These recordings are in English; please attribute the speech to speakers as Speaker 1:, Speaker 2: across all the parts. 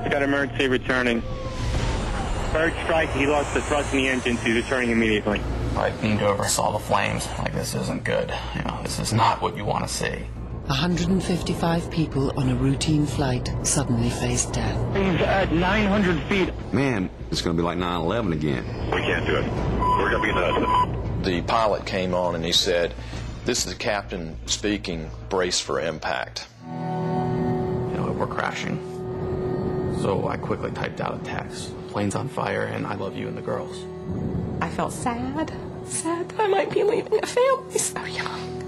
Speaker 1: He's got emergency returning. Third strike, he lost the thrust in the engine, so he's returning immediately.
Speaker 2: I leaned over, saw the flames. Like, this isn't good. You know, this is not what you want to see.
Speaker 3: 155 people on a routine flight suddenly faced death.
Speaker 1: He's at 900 feet.
Speaker 4: Man, it's going to be like 9/11 again.
Speaker 5: We can't do it. We're going to be in the Hudson.
Speaker 6: The pilot came on and he said, "This is the captain speaking, brace for impact."
Speaker 2: You know, we're crashing. So I quickly typed out a text. Plane's on fire, and I love you and the girls.
Speaker 7: I felt sad that I might be leaving a family so young.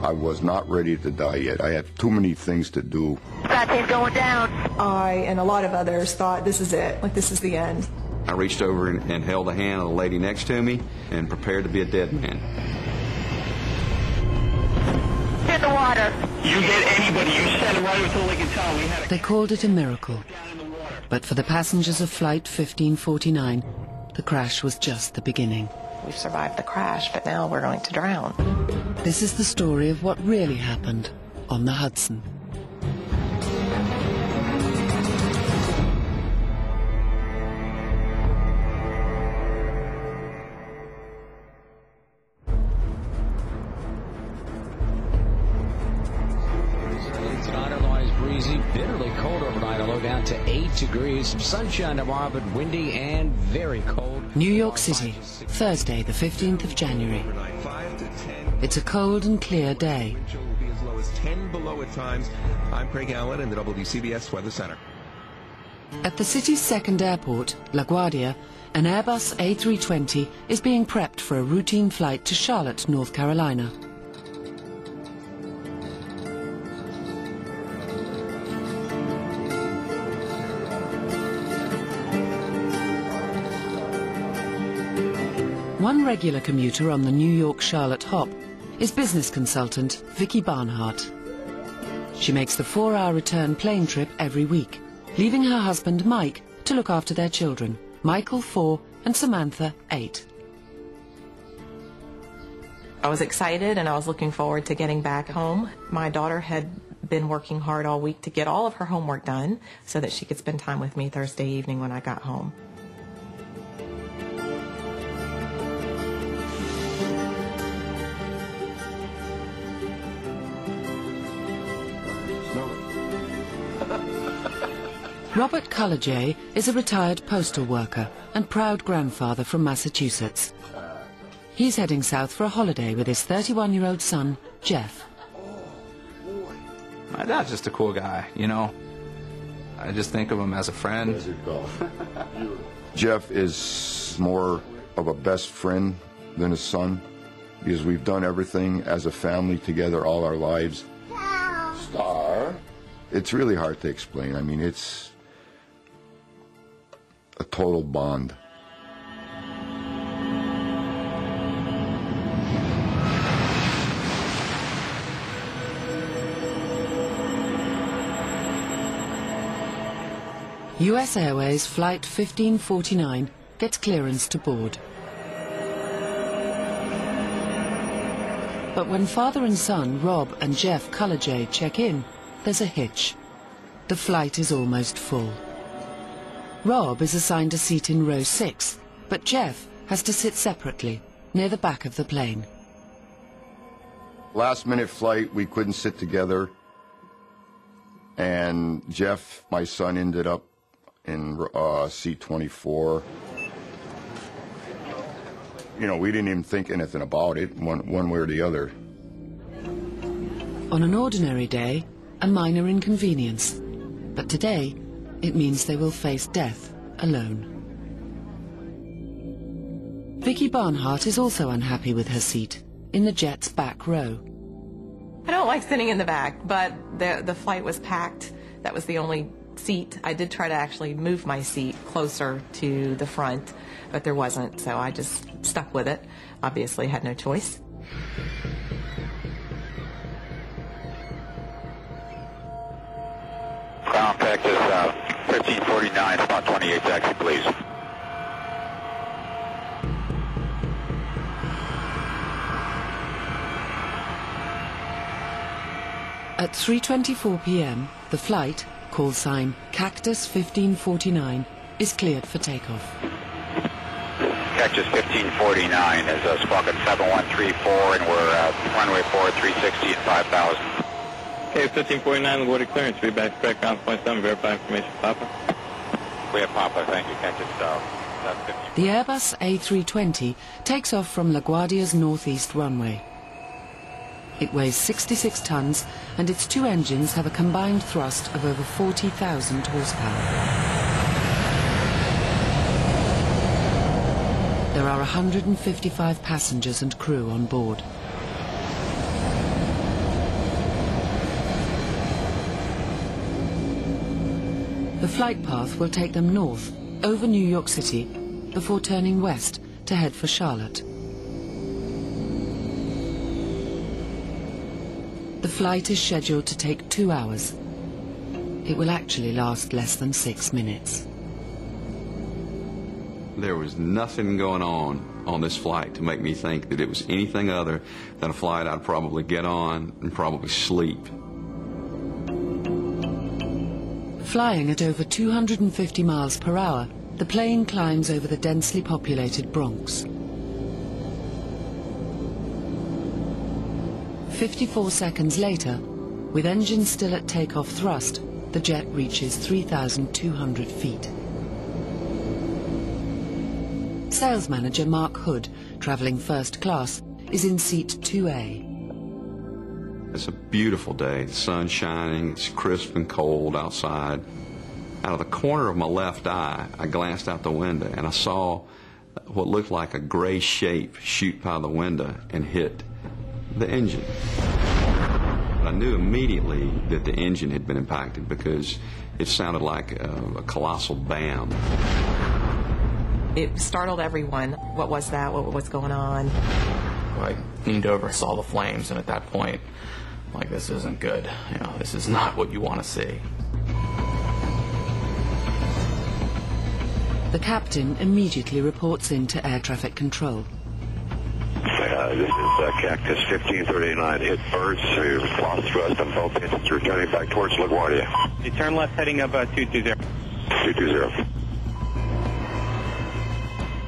Speaker 8: I was not ready to die yet. I had too many things to do.
Speaker 9: Something's going down.
Speaker 10: I and a lot of others thought this is it, like this is the end.
Speaker 4: I reached over and held the hand of the lady next to me and prepared to be a dead man.
Speaker 9: In the water.
Speaker 1: You get anybody, you send them right over to the Lake and Town. We had
Speaker 3: They called it a miracle. But for the passengers of Flight 1549, the crash was just the beginning.
Speaker 7: We've survived the crash, but now we're going to drown.
Speaker 3: This is the story of what really happened on the Hudson.
Speaker 11: Tonight, otherwise breezy, bitterly cold overnight, a low down to 8 degrees. Sunshine tomorrow, but windy and very cold.
Speaker 3: New York City, Thursday, the 15th of January. It's a cold and clear day.
Speaker 12: Wind chill will be as low as 10 below at times. I'm Craig Allen in the WCBS Weather Center.
Speaker 3: At the city's second airport, LaGuardia, an Airbus A320 is being prepped for a routine flight to Charlotte, North Carolina. One regular commuter on the New York-Charlotte hop is business consultant Vicki Barnhart. She makes the 4-hour return plane trip every week, leaving her husband Mike to look after their children, Michael 4 and Samantha 8.
Speaker 7: I was excited and I was looking forward to getting back home. My daughter had been working hard all week to get all of her homework done so that she could spend time with me Thursday evening when I got home.
Speaker 3: Robert Cullajay is a retired postal worker and proud grandfather from Massachusetts. He's heading south for a holiday with his 31-year-old son, Jeff.
Speaker 2: My dad's just a cool guy, you know. I just think of him as a friend.
Speaker 8: Jeff is more of a best friend than a son because we've done everything as a family together all our lives. Star. It's really hard to explain. I mean, it's a total bond.
Speaker 3: US Airways Flight 1549 gets clearance to board. But when father and son, Rob and Jeff Cullajay, check in, there's a hitch. The flight is almost full. Rob is assigned a seat in row 6, but Jeff has to sit separately, near the back of the plane.
Speaker 8: Last minute flight, we couldn't sit together. And Jeff, my son, ended up in seat 24. You know, we didn't even think anything about it, one way or the other.
Speaker 3: On an ordinary day, a minor inconvenience. But today, it means they will face death alone. Vicki Barnhart is also unhappy with her seat, in the jet's back row.
Speaker 7: I don't like sitting in the back, but the flight was packed. That was the only seat. I did try to actually move my seat closer to the front, but there wasn't, so I just stuck with it. Obviously, had no choice.
Speaker 5: Ground Texas 1549, spot 28 taxi, please.
Speaker 3: At 3:24 p.m., the flight, call sign Cactus 1549, is cleared for takeoff.
Speaker 5: Cactus 1549 is squawking 7134, and we're runway 360 at 5,000.
Speaker 1: Okay, 1549, water clearance. Read back correct, ground point 7, verify information, Papa.
Speaker 5: We have Papa, thank you, Cactus.
Speaker 3: The Airbus A320 takes off from LaGuardia's northeast runway. It weighs 66 tons, and its two engines have a combined thrust of over 40,000 horsepower. There are 155 passengers and crew on board. The flight path will take them north, over New York City, before turning west to head for Charlotte. The flight is scheduled to take 2 hours. It will actually last less than 6 minutes.
Speaker 4: There was nothing going on this flight to make me think that it was anything other than a flight I'd probably get on and probably sleep.
Speaker 3: Flying at over 250 miles per hour, the plane climbs over the densely populated Bronx. 54 seconds later, with engines still at takeoff thrust, the jet reaches 3,200 feet. Sales manager Mark Hood, traveling first class, is in seat 2A.
Speaker 4: It's a beautiful day. The sun's shining. It's crisp and cold outside. Out of the corner of my left eye, I glanced out the window and I saw what looked like a gray shape shoot by the window and hit the engine. I knew immediately that the engine had been impacted because it sounded like a colossal bam.
Speaker 7: It startled everyone. What was that? What was going on?
Speaker 2: I leaned over, saw the flames, and at that point, like, this isn't good. You know, this is not what you want to see.
Speaker 3: The captain immediately reports in to air traffic control.
Speaker 13: This is Cactus 1539. Hit birds. We lost thrust on both engines, returning back towards LaGuardia.
Speaker 1: You turn left heading up 220.
Speaker 13: 220.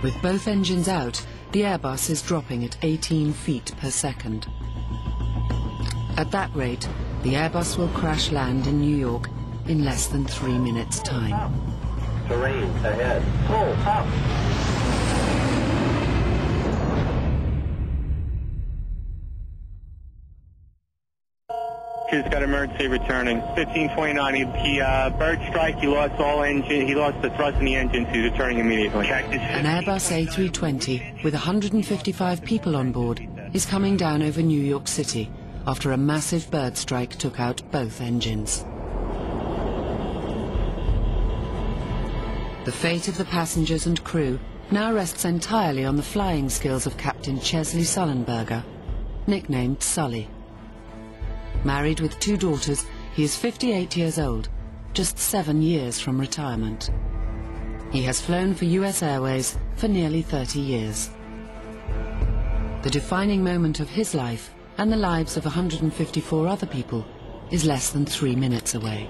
Speaker 3: With both engines out, the Airbus is dropping at 18 feet per second. At that rate, the Airbus will crash land in New York in less than 3 minutes' time.
Speaker 14: Terrain ahead. Pull up.
Speaker 1: Crew's got emergency returning. 1529. He bird strike. He lost all engine. He lost the thrust in the engine. He's returning immediately.
Speaker 3: An Airbus A320 with 155 people on board is coming down over New York City after a massive bird strike took out both engines. The fate of the passengers and crew now rests entirely on the flying skills of Captain Chesley Sullenberger, nicknamed Sully. Married with 2 daughters, he is 58 years old, just 7 years from retirement. He has flown for US Airways for nearly 30 years. The defining moment of his life and the lives of 154 other people is less than 3 minutes away.